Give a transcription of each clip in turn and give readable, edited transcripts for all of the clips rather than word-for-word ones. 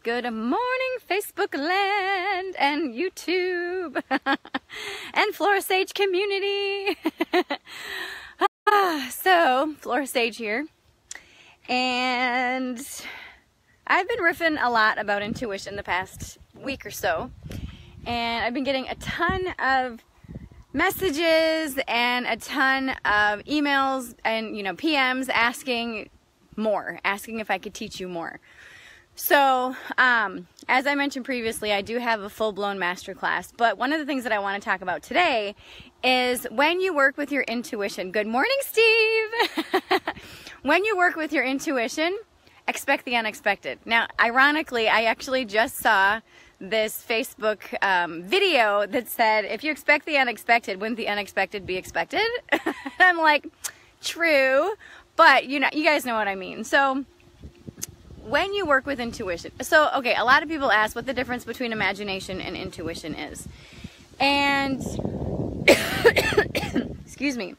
Good morning, Facebook land and YouTube and Flora Sage community. So, Flora Sage here. And I've been riffing a lot about intuition the past week or so. And I've been getting a ton of messages and a ton of emails and, PMs asking if I could teach you more. So, as I mentioned previously, I do have a full-blown masterclass, but one of the things that I want to talk about today is when you work with your intuition. Good morning, Steve! When you work with your intuition, expect the unexpected. Now, ironically, I actually just saw this Facebook video that said, if you expect the unexpected, wouldn't the unexpected be expected? I'm like, true, but you guys know what I mean. So, when you work with intuition, okay, a lot of people ask what the difference between imagination and intuition is. And, excuse me,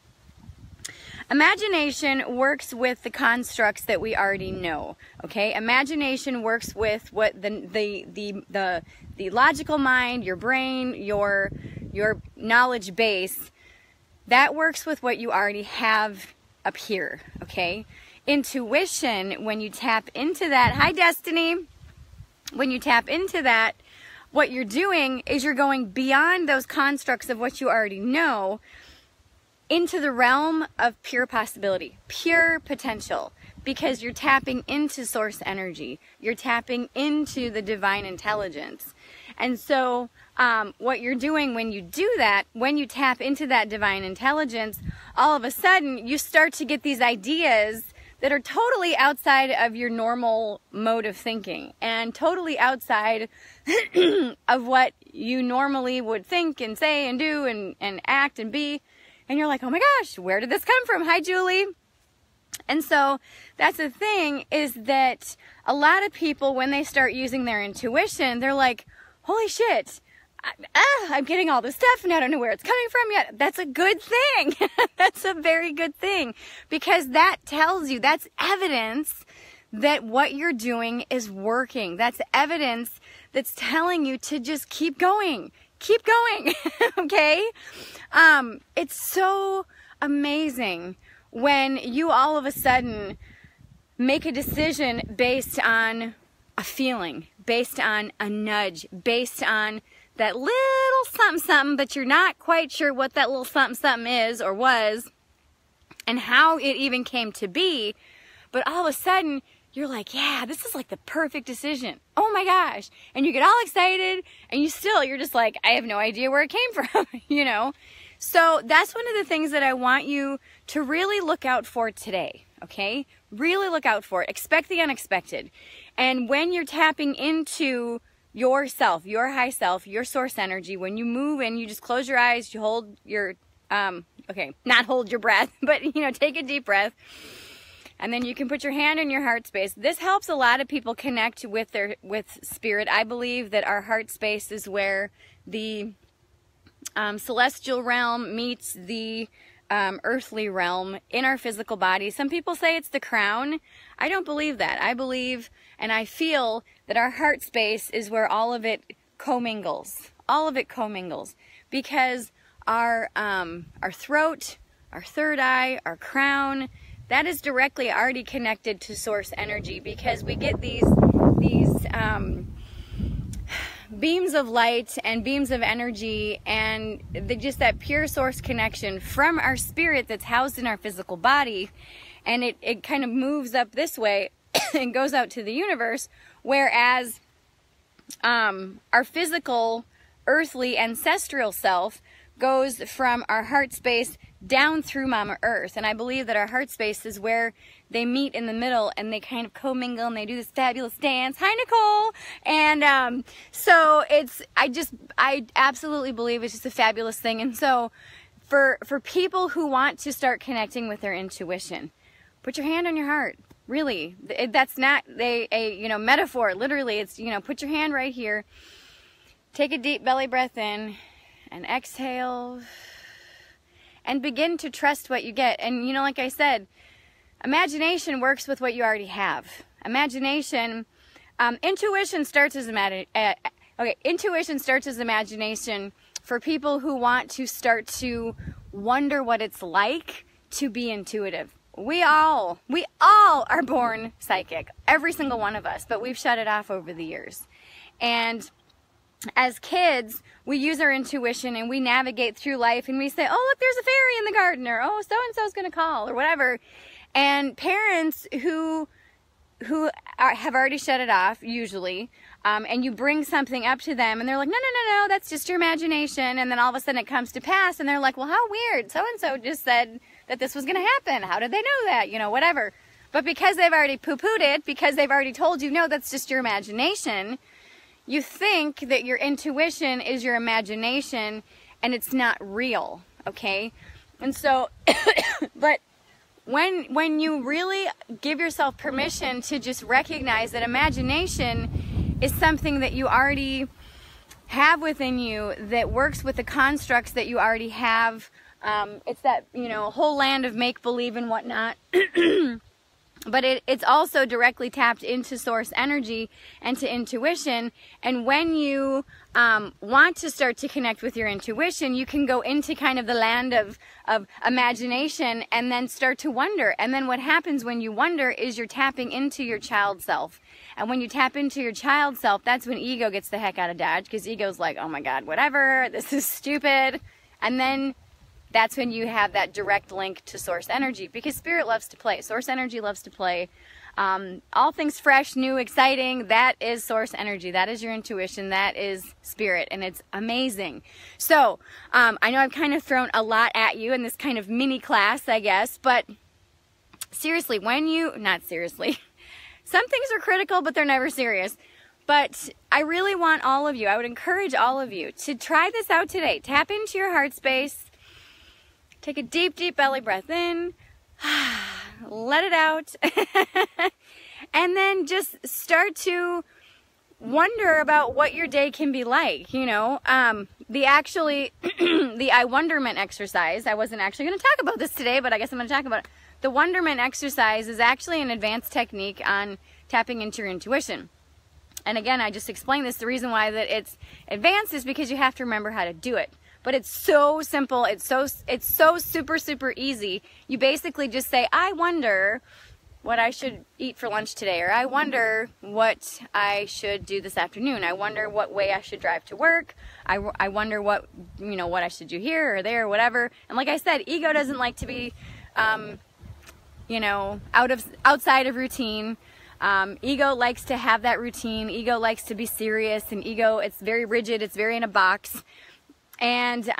imagination works with the constructs that we already know, okay? Imagination works with what the logical mind, your brain, your knowledge base, that works with what you already have up here, okay? Intuition, when you tap into that, hi Destiny, when you tap into that, what you're doing is you're going beyond those constructs of what you already know into the realm of pure possibility, pure potential, because you're tapping into source energy, you're tapping into the divine intelligence. And so what you're doing when you do that, when you tap into that divine intelligence, all of a sudden you start to get these ideas that are totally outside of your normal mode of thinking and totally outside of what you normally would think and say and do and act and be. And you're like, oh my gosh, where did this come from? Hi, Julie. And so that's the thing, is that a lot of people, when they start using their intuition, they're like, holy shit, I'm getting all this stuff and I don't know where it's coming from yet. That's a good thing. That's a very good thing, because that tells you, that's evidence that what you're doing is working. That's evidence that's telling you to just keep going. Keep going. Okay? It's so amazing when you all of a sudden make a decision based on a feeling, based on a nudge, based on that little something something, but you're not quite sure what that little something something is or was and how it even came to be. But all of a sudden you're like, yeah, this is like the perfect decision. Oh my gosh. And you get all excited and you're just like, I have no idea where it came from, So that's one of the things that I want you to really look out for today, okay? Really look out for it. Expect the unexpected. And when you're tapping into yourself, your high self, your source energy, when you move and you just close your eyes, you hold your, not hold your breath, but, take a deep breath. And then you can put your hand in your heart space. This helps a lot of people connect with spirit. I believe that our heart space is where the celestial realm meets the earthly realm in our physical body. Some people say it's the crown. I don't believe that. I believe and I feel that our heart space is where all of it commingles. All of it commingles. Because our throat, our third eye, our crown, that is directly already connected to source energy, because we get these beams of light and beams of energy and just that pure source connection from our spirit that's housed in our physical body, and it kind of moves up this way and goes out to the universe, whereas our physical earthly ancestral self goes from our heart space down through Mama Earth. And I believe that our heart space is where they meet in the middle and they kind of commingle and they do this fabulous dance. Hi, Nicole! And so I absolutely believe it's just a fabulous thing. And so for people who want to start connecting with their intuition, put your hand on your heart. Really, that's not a metaphor. Literally, it's, put your hand right here. Take a deep belly breath in and exhale. And begin to trust what you get. And like I said, imagination works with what you already have. Imagination Intuition starts as intuition starts as imagination for people who want to start to wonder what it's like to be intuitive. We all are born psychic, every single one of us, but we've shut it off over the years. And as kids, we use our intuition and we navigate through life and we say, oh, look, there's a fairy in the garden, or oh, so-and-so's going to call, or whatever. And parents who have already shut it off, usually, and you bring something up to them and they're like, no, that's just your imagination. And then all of a sudden it comes to pass and they're like, well, how weird. So-and-so just said that this was going to happen. How did they know that? You know, whatever. But because they've already poo-pooed it, because they've already told you, no, that's just your imagination, you think that your intuition is your imagination and it's not real, okay? And so, but when you really give yourself permission to just recognize that imagination is something that you already have within you, that works with the constructs that you already have, it's that, you know, whole land of make-believe and whatnot. But it's also directly tapped into source energy and to intuition. And when you want to start to connect with your intuition, you can go into kind of the land of imagination and then start to wonder. And then what happens when you wonder is you're tapping into your child self. And when you tap into your child self, that's when ego gets the heck out of Dodge, because ego's like, oh my God, whatever, this is stupid. And then that's when you have that direct link to source energy, because spirit loves to play. Source energy loves to play. All things fresh, new, exciting, that is source energy. That is your intuition. That is spirit. And it's amazing. So I know I've kind of thrown a lot at you in this kind of mini class, I guess. But seriously, not seriously. Some things are critical, but they're never serious. But I really want all of you, I would encourage all of you to try this out today. Tap into your heart space. Take a deep, deep belly breath in, let it out, and then just start to wonder about what your day can be like, you know. The I wonderment exercise, I wasn't actually going to talk about this today, but I guess I'm going to talk about it. The wonderment exercise is actually an advanced technique on tapping into your intuition. And again, I just explained this. The reason why that it's advanced is because you have to remember how to do it. But it's so simple, it's so super, super easy. You basically just say, I wonder what I should eat for lunch today, or I wonder what I should do this afternoon. I wonder what way I should drive to work. I wonder what, you know, what I should do here or there, or whatever. And like I said, ego doesn't like to be, you know, outside of routine. Ego likes to have that routine. Ego likes to be serious, and ego, it's very rigid, it's very in a box. And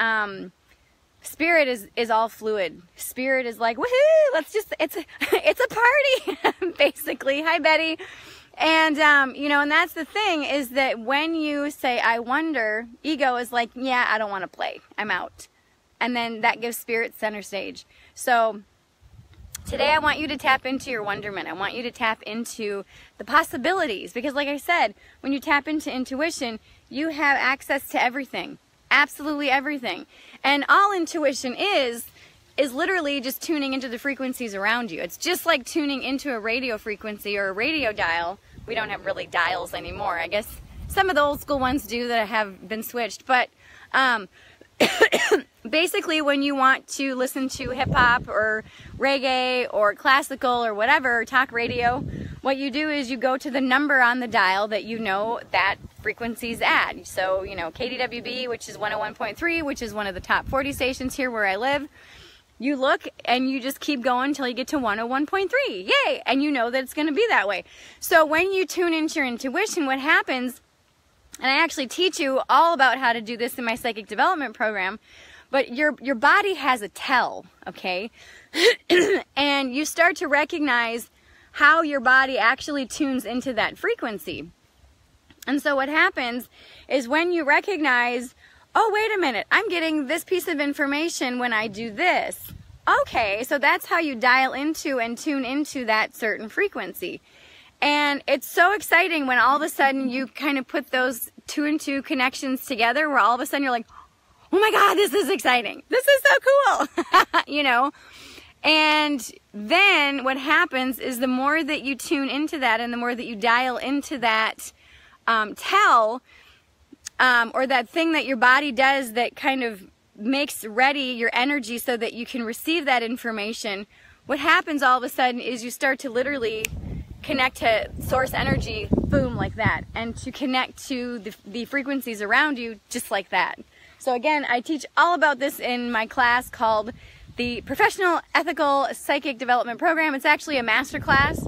spirit is all fluid. Spirit is like, woohoo, let's just, it's a party, basically. Hi, Betty. And, you know, and that's the thing, is that when you say, I wonder, ego is like, yeah, I don't want to play. I'm out. And then that gives spirit center stage. So today I want you to tap into your wonderment. I want you to tap into the possibilities, because like I said, when you tap into intuition, you have access to everything. Absolutely everything. And all intuition is literally just tuning into the frequencies around you. It's just like tuning into a radio frequency or a radio dial. We don't have really dials anymore. I guess some of the old school ones do that have been switched. But basically, when you want to listen to hip-hop or reggae or classical or whatever, talk radio, what you do is you go to the number on the dial that you know that frequency's at. So, you know, KDWB, which is 101.3, which is one of the top 40 stations here where I live. You look and you just keep going until you get to 101.3. Yay! And you know that it's going to be that way. So when you tune into your intuition, what happens, and I actually teach you all about how to do this in my psychic development program, but your body has a tell, okay? And you start to recognize how your body actually tunes into that frequency. And so what happens is when you recognize, oh, wait a minute, I'm getting this piece of information when I do this. Okay, so that's how you dial into and tune into that certain frequency. And it's so exciting when all of a sudden you kind of put those 2 and 2 connections together, where all of a sudden you're like, oh my God, this is exciting. This is so cool, you know? And then what happens is the more that you tune into that and the more that you dial into that or that thing that your body does that kind of makes ready your energy so that you can receive that information, what happens all of a sudden is you start to literally connect to source energy, boom, like that, and to connect to the frequencies around you just like that. So again, I teach all about this in my class called the Professional Ethical Psychic Development Program. It's actually a master class,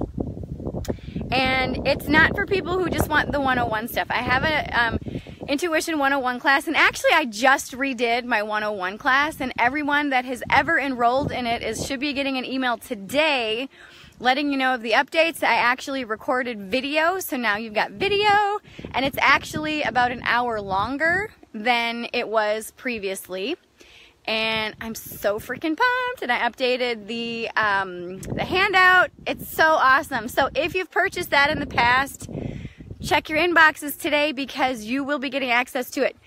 and it's not for people who just want the 101 stuff. I have a Intuition 101 class, and actually I just redid my 101 class, and everyone that has ever enrolled in it should be getting an email today letting you know of the updates. I actually recorded video, so now you've got video, and it's actually about an hour longer than it was previously. And I'm so freaking pumped, and I updated the handout. It's so awesome. So if you've purchased that in the past, check your inboxes today because you will be getting access to it.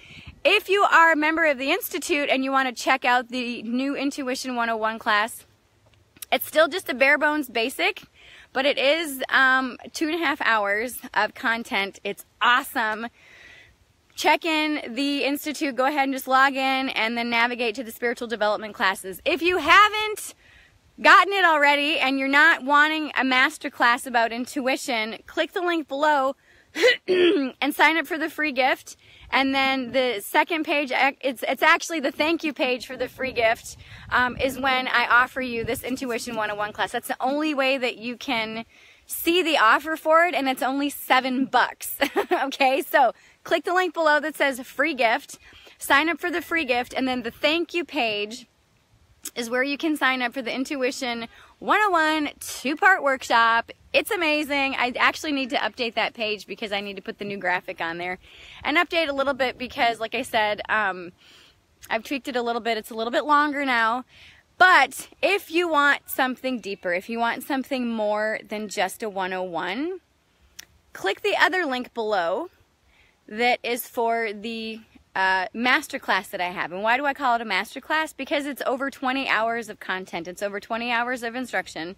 If you are a member of the Institute and you want to check out the new Intuition 101 class, it's still just a bare bones basic, but it is 2.5 hours of content. It's awesome. Check in the Institute, go ahead and just log in and then navigate to the spiritual development classes. If you haven't gotten it already and you're not wanting a master class about intuition, click the link below and sign up for the free gift. And then the second page, it's actually the thank you page for the free gift, is when I offer you this Intuition 101 class. That's the only way that you can see the offer for it, and it's only $7. Okay, so click the link below that says free gift, sign up for the free gift, and then the thank you page is where you can sign up for the Intuition 101 2-part workshop. It's amazing. I actually need to update that page because I need to put the new graphic on there and update a little bit because, like I said, I've tweaked it a little bit. It's a little bit longer now. But if you want something deeper, if you want something more than just a 101, click the other link below that is for the masterclass that I have. And why do I call it a masterclass? Because it's over 20 hours of content. It's over 20 hours of instruction.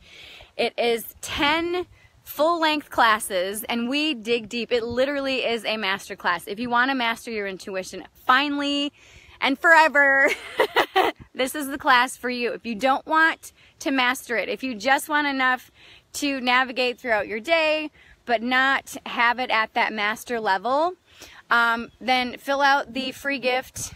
It is 10 full-length classes, and we dig deep. It literally is a masterclass. If you want to master your intuition, finally and forever, this is the class for you. If you don't want to master it, if you just want enough to navigate throughout your day, but not have it at that master level, then fill out the free gift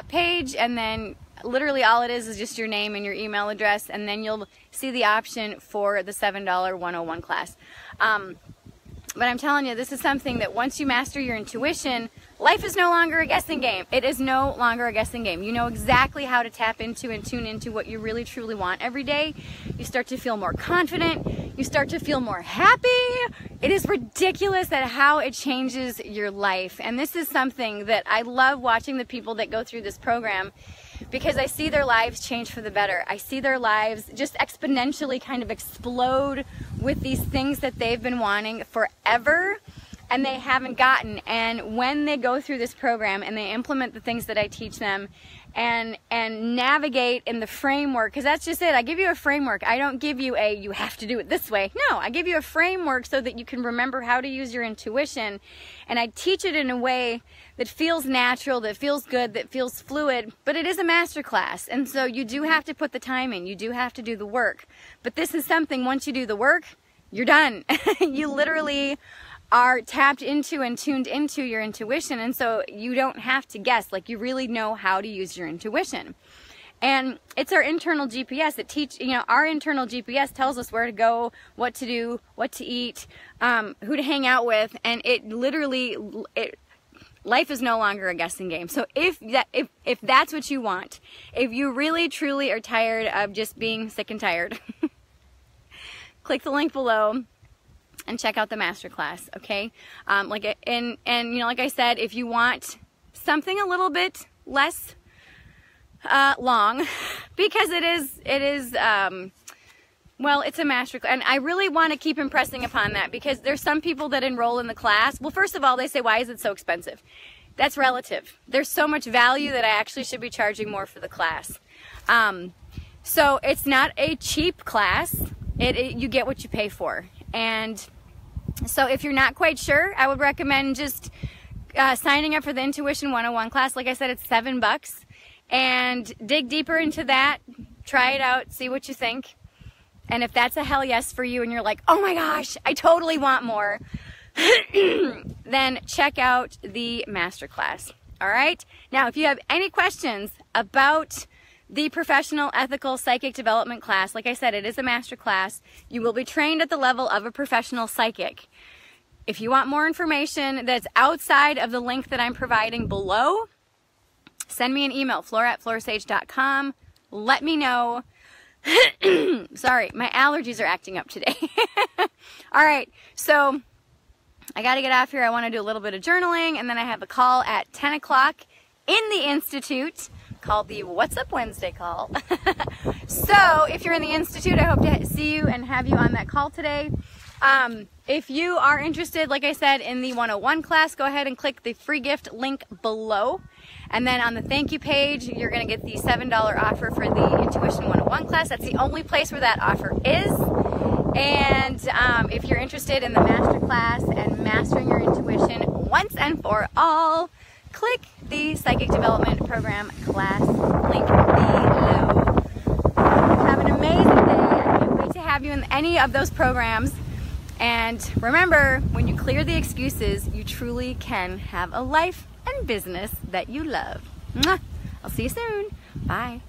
page, and then literally all it is just your name and your email address, and then you'll see the option for the $7 101 class. But I'm telling you, this is something that once you master your intuition, life is no longer a guessing game. It is no longer a guessing game. You know exactly how to tap into and tune into what you really truly want every day. You start to feel more confident. You start to feel more happy. It is ridiculous at how it changes your life. And this is something that I love watching the people that go through this program, because I see their lives change for the better. I see their lives just exponentially kind of explode with these things that they've been wanting forever and they haven't gotten. And when they go through this program and they implement the things that I teach them and navigate in the framework, because that's just it. I give you a framework. I don't give you you have to do it this way. No, I give you a framework so that you can remember how to use your intuition, and I teach it in a way that feels natural, that feels good, that feels fluid, but it is a master class, and so you do have to put the time in. You do have to do the work. But this is something, once you do the work, you're done. You literally are tapped into and tuned into your intuition, and so you don't have to guess. Like, you really know how to use your intuition. And it's our internal GPS that our internal GPS tells us where to go, what to do, what to eat, who to hang out with, and it literally, life is no longer a guessing game. So if that's what you want, if you really truly are tired of just being sick and tired, click the link below and check out the masterclass, okay? Like I said, if you want something a little bit less long, because it is well, it's a masterclass, and I really want to keep impressing upon that, because there's some people that enroll in the class. Well, first of all, they say, why is it so expensive? That's relative. There's so much value that I actually should be charging more for the class. So it's not a cheap class. You get what you pay for. And so if you're not quite sure, I would recommend just signing up for the Intuition 101 class. Like I said, it's $7. And dig deeper into that. Try it out. See what you think. And if that's a hell yes for you and you're like, oh my gosh, I totally want more, then check out the masterclass. All right? Now, if you have any questions about the Professional Ethical Psychic Development class, like I said, it is a master class. You will be trained at the level of a professional psychic. If you want more information that's outside of the link that I'm providing below, send me an email, flora@florasage.com. Let me know. Sorry, my allergies are acting up today. All right, so I got to get off here. I want to do a little bit of journaling, and then I have a call at 10 o'clock in the Institute called the What's Up Wednesday call. So if you're in the Institute, I hope to see you and have you on that call today. If you are interested, like I said, in the 101 class, go ahead and click the free gift link below. And then on the thank you page, you're going to get the $7 offer for the Intuition 101 class. That's the only place where that offer is. And if you're interested in the master class and mastering your intuition once and for all, click the Psychic Development Program class link below. Have an amazing day. I can't wait to have you in any of those programs. And remember, when you clear the excuses, you truly can have a life and business that you love. Mwah! I'll see you soon. Bye.